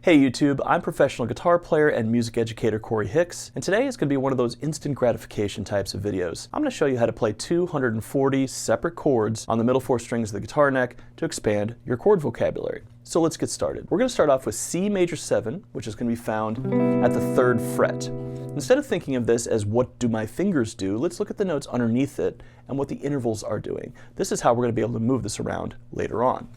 Hey YouTube, I'm professional guitar player and music educator Korey Hicks, and today is going to be one of those instant gratification types of videos. I'm going to show you how to play 240 separate chords on the middle four strings of the guitar neck to expand your chord vocabulary. So let's get started. We're going to start off with C major 7, which is going to be found at the 3rd fret. Instead of thinking of this as what do my fingers do, let's look at the notes underneath it and what the intervals are doing. This is how we're going to be able to move this around later on.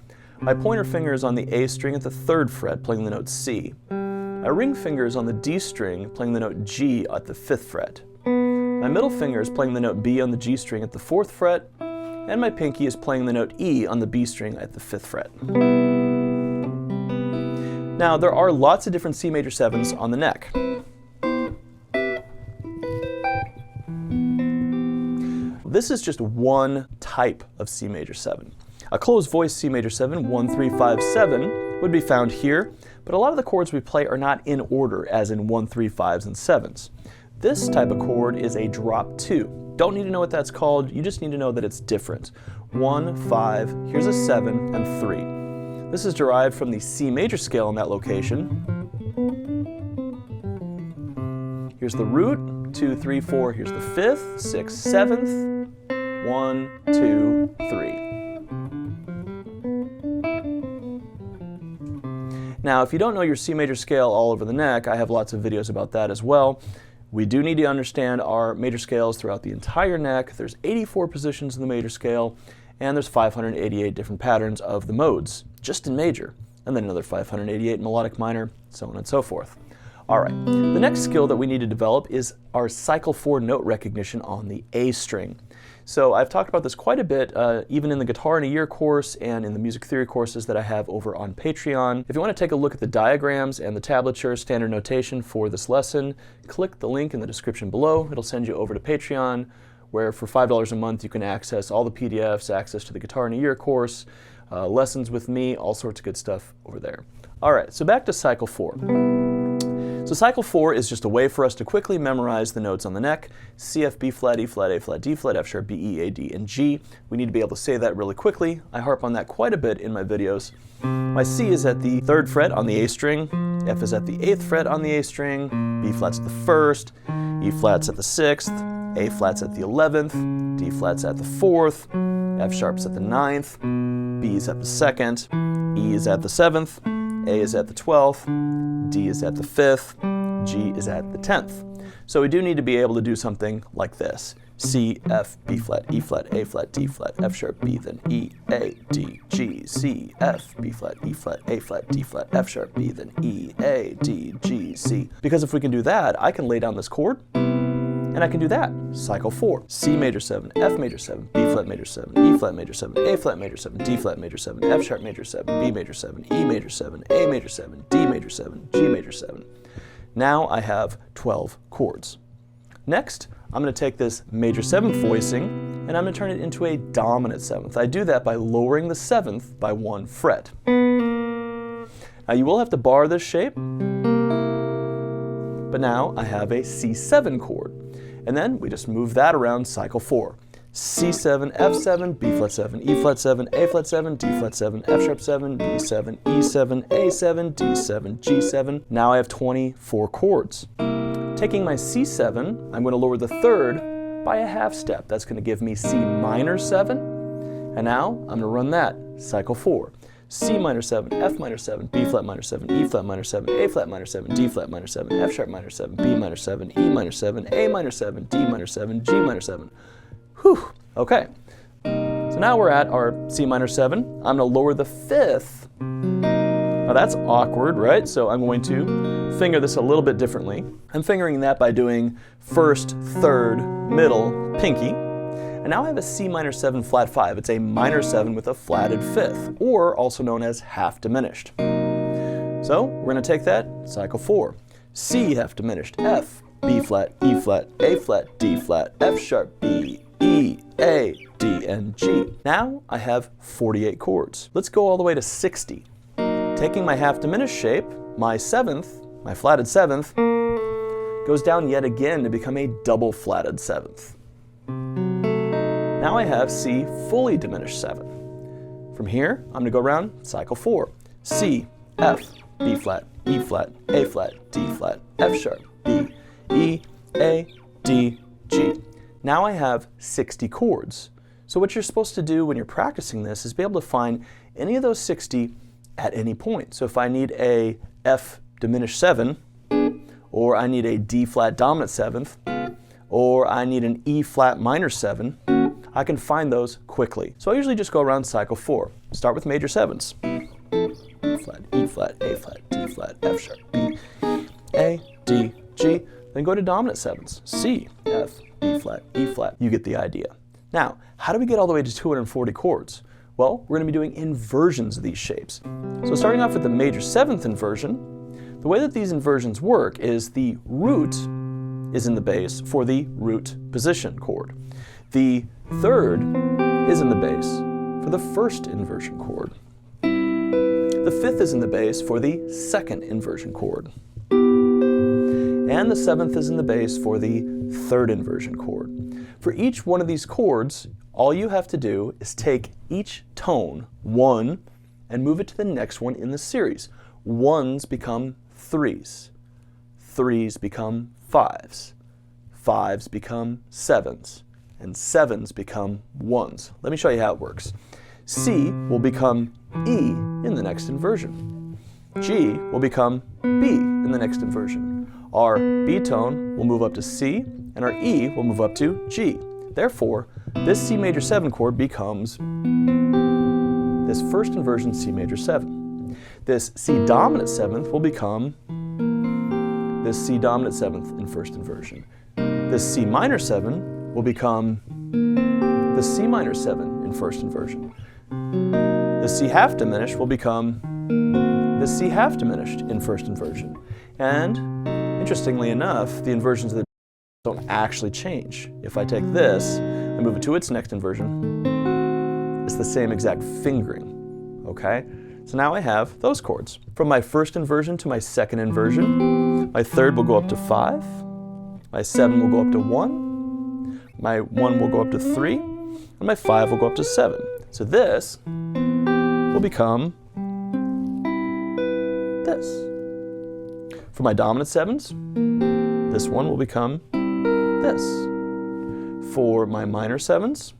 My pointer finger is on the A string at the 3rd fret, playing the note C. My ring finger is on the D string, playing the note G at the 5th fret. My middle finger is playing the note B on the G string at the 4th fret, and my pinky is playing the note E on the B string at the 5th fret. Now, there are lots of different C major 7s on the neck. This is just one type of C major 7. A closed voice C major 7, 1, 3, 5, 7, would be found here, but a lot of the chords we play are not in order, as in 1, 3, 5s, and 7s. This type of chord is a drop 2. Don't need to know what that's called, you just need to know that it's different. 1, 5, here's a 7, and 3. This is derived from the C major scale in that location. Here's the root, 2, 3, 4, here's the 5th, 6th, 7th, 1, 2, 3. Now, if you don't know your C major scale all over the neck, I have lots of videos about that as well. We do need to understand our major scales throughout the entire neck. There's 84 positions in the major scale, and there's 588 different patterns of the modes, just in major, and then another 588 in melodic minor, so on and so forth. All right, the next skill that we need to develop is our cycle 4 note recognition on the A string. So I've talked about this quite a bit, even in the Guitar in a Year course and in the music theory courses that I have over on Patreon. If you want to take a look at the diagrams and the tablature standard notation for this lesson, click the link in the description below. It'll send you over to Patreon, where for $5 a month you can access all the PDFs, access to the Guitar in a Year course, lessons with me, all sorts of good stuff over there. All right, so back to cycle 4. So cycle 4 is just a way for us to quickly memorize the notes on the neck: C, F, B flat, E flat, A flat, D flat, F sharp, B, E, A, D, and G. We need to be able to say that really quickly. I harp on that quite a bit in my videos. My C is at the 3rd fret on the A string, F is at the 8th fret on the A string, B flat's at the 1st, E flat's at the 6th, A flat's at the 11th, D flat's at the 4th, F sharp's at the 9th, B is at the 2nd, E is at the 7th, A is at the 12th, D is at the 5th, G is at the 10th. So we do need to be able to do something like this: C, F, B flat, E flat, A flat, D flat, F sharp, B, then E, A, D, G, C, F, B flat, E flat, A flat, D flat, F sharp, B, then E, A, D, G, C. Because if we can do that, I can lay down this chord, and I can do that. Cycle 4. C major 7, F major 7, B flat major 7, E flat major 7, A flat major 7, D flat major 7, F sharp major 7, B major 7, E major 7, A major 7, D major 7, G major 7. Now I have 12 chords. Next, I'm going to take this major 7th voicing and I'm going to turn it into a dominant 7th. I do that by lowering the 7th by 1 fret. Now you will have to bar this shape, but now I have a C7 chord. And then we just move that around cycle 4. C7, F7, B flat 7, E flat 7, A flat 7, D flat 7, F sharp 7, B7, E7, A7, D7, G7. Now I have 24 chords. Taking my C7, I'm going to lower the 3rd by a half step. That's going to give me C minor 7. And now I'm going to run that, cycle 4. C minor 7, F minor 7, B flat minor 7, E flat minor 7, A flat minor 7, D flat minor 7, F sharp minor 7, B minor 7, E minor 7, A minor 7, D minor 7, G minor 7. Whew, okay. So now we're at our C minor 7. I'm going to lower the 5th. Now that's awkward, right? So I'm going to finger this a little bit differently. I'm fingering that by doing 1st, 3rd, middle, pinky. And now I have a C minor 7 flat 5. It's a minor 7 with a flatted 5th, or also known as half diminished. So we're going to take that, cycle 4. C half diminished, F, B flat, E flat, A flat, D flat, F sharp, B, E, A, D, and G. Now I have 48 chords. Let's go all the way to 60. Taking my half diminished shape, my 7th, my flatted 7th, goes down yet again to become a double flatted 7th. Now I have C fully diminished 7. From here, I'm going to go around cycle 4. C, F, B flat, E flat, A flat, D flat, F sharp, B, E, A, D, G. Now I have 60 chords. So what you're supposed to do when you're practicing this is be able to find any of those 60 at any point. So if I need a F diminished 7, or I need a D flat dominant 7th, or I need an E flat minor 7, I can find those quickly. So I usually just go around cycle 4. Start with major 7s. Flat, E flat, A flat, D flat, F sharp, B, A, D, G. Then go to dominant 7s. C, F, E flat, E flat. You get the idea. Now, how do we get all the way to 240 chords? Well, we're going to be doing inversions of these shapes. So starting off with the major 7th inversion, the way that these inversions work is the root is in the bass for the root position chord. The 3rd is in the bass for the 1st inversion chord. The 5th is in the bass for the 2nd inversion chord. And the 7th is in the bass for the 3rd inversion chord. For each one of these chords, all you have to do is take each tone, 1, and move it to the next one in the series. 1s become 3s. 3s become 5s. 5s become 7s. And 7s become 1s. Let me show you how it works. C will become E in the next inversion. G will become B in the next inversion. Our B tone will move up to C, and our E will move up to G. Therefore, this C major 7 chord becomes this first inversion C major 7. This C dominant 7th will become this C dominant 7th in first inversion. This C minor 7 will become the C minor 7 in first inversion. The C half diminished will become the C half diminished in first inversion. And interestingly enough, the inversions of the don't actually change. If I take this and move it to its next inversion, it's the same exact fingering, okay? So now I have those chords. From my first inversion to my second inversion, my 3rd will go up to 5, my 7 will go up to 1, my 1 will go up to 3, and my 5 will go up to 7. So this will become this. For my dominant 7s, this one will become this. For my minor 7s,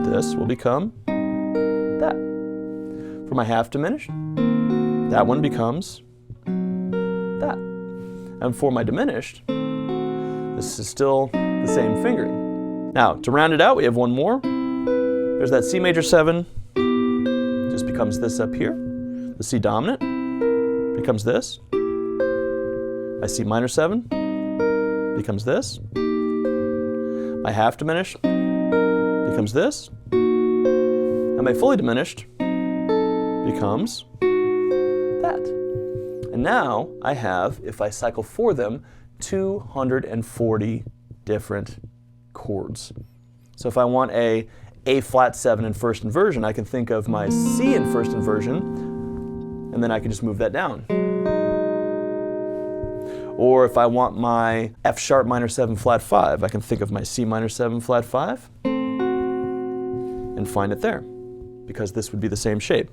this will become that. For my half diminished, that one becomes that. And for my diminished, this is still the same fingering. Now, to round it out, we have one more. There's that C major 7, just becomes this up here. The C dominant becomes this. My C minor 7 becomes this. My half diminished becomes this. And my fully diminished becomes that. And now I have, if I cycle for them, 240 different chords. So if I want a flat 7 in first inversion, I can think of my C in first inversion, and then I can just move that down. Or if I want my F sharp minor 7 flat 5, I can think of my C minor 7 flat 5 and find it there, because this would be the same shape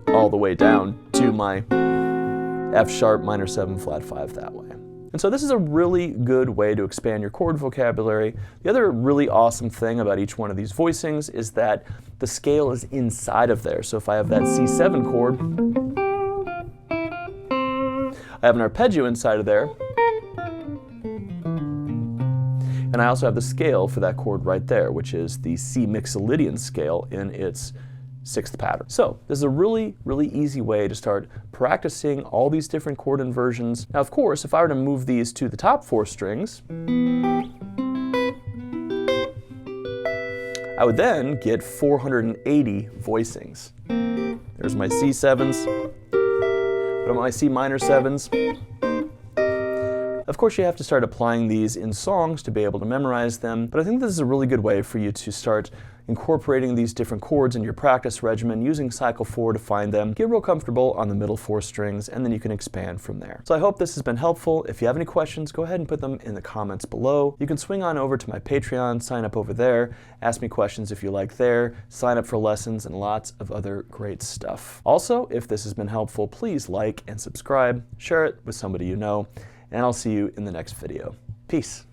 all the way down to my F sharp minor 7 flat 5 that way. And so this is a really good way to expand your chord vocabulary. The other really awesome thing about each one of these voicings is that the scale is inside of there. So if I have that C7 chord, I have an arpeggio inside of there, and I also have the scale for that chord right there, which is the C mixolydian scale in its 6th pattern. So this is a really, really easy way to start practicing all these different chord inversions. Now, of course, if I were to move these to the top 4 strings, I would then get 480 voicings. There's my C7s. What about my C minor 7s? Of course, you have to start applying these in songs to be able to memorize them, but I think this is a really good way for you to start incorporating these different chords in your practice regimen, using cycle 4 to find them, get real comfortable on the middle 4 strings, and then you can expand from there. So I hope this has been helpful. If you have any questions, go ahead and put them in the comments below. You can swing on over to my Patreon, sign up over there, ask me questions if you like there, sign up for lessons, and lots of other great stuff. Also, if this has been helpful, please like and subscribe, share it with somebody you know, and I'll see you in the next video. Peace.